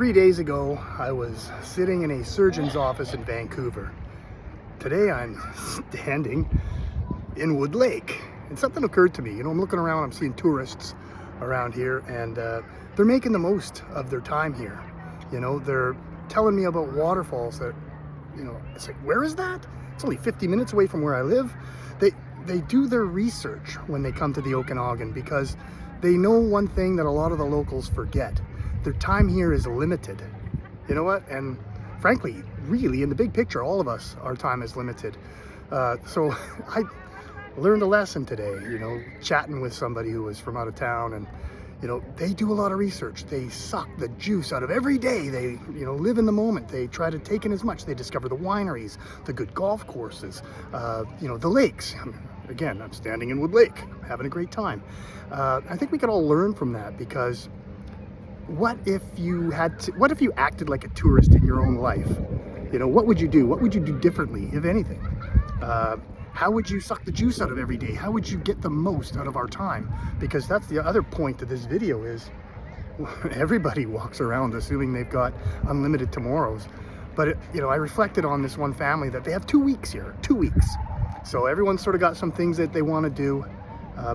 3 days ago, I was sitting in a surgeon's office in Vancouver. Today, I'm standing in Wood Lake. And something occurred to me. You know, I'm looking around, I'm seeing tourists around here, and they're making the most of their time here. You know, they're telling me about waterfalls that, you know, it's like, where is that? It's only 50 minutes away from where I live. They do their research when they come to the Okanagan because they know one thing that a lot of the locals forget. Their time here is limited. You know what? And frankly, really, in the big picture, all of us, our time is limited. So I learned a lesson today, you know, chatting with somebody who was from out of town, and you know, they do a lot of research. They suck the juice out of every day. They, you know, live in the moment. They try to take in as much. They discover the wineries, the good golf courses, you know, the lakes. Again, I'm standing in Wood Lake, having a great time. I think we could all learn from that, because what if you acted like a tourist in your own life? You know, what would you do? What would you do differently, if anything? How would you suck the juice out of every day? How would you get the most out of our time? Because that's the other point of this video is everybody walks around assuming they've got unlimited tomorrows. But, you know, I reflected on this one family that they have 2 weeks here, 2 weeks. So everyone's sort of got some things that they want to do.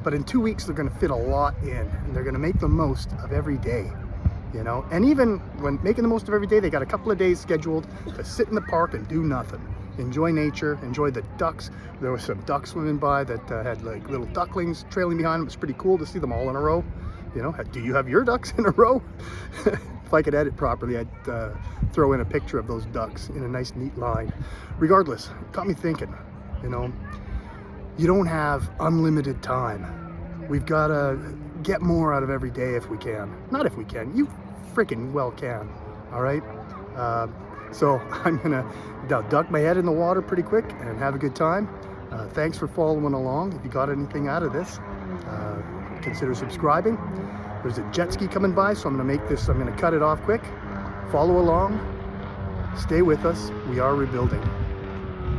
But in 2 weeks, they're going to fit a lot in, and they're going to make the most of every day. You know, and even when making the most of every day, they got a couple of days scheduled to sit in the park and do nothing. Enjoy nature, enjoy the ducks. There was some ducks swimming by that had like little ducklings trailing behind them. It was pretty cool to see them all in a row. You know, do you have your ducks in a row? If I could edit properly, I'd throw in a picture of those ducks in a nice neat line. Regardless, it got me thinking, you know, you don't have unlimited time. We've got to get more out of every day if we can. Not if we can, you freaking well can, all right? So I'm gonna duck my head in the water pretty quick and have a good time. Thanks for following along. If you got anything out of this, consider subscribing. There's a jet ski coming by, so I'm gonna cut it off quick. Follow along, stay with us. We are rebuilding.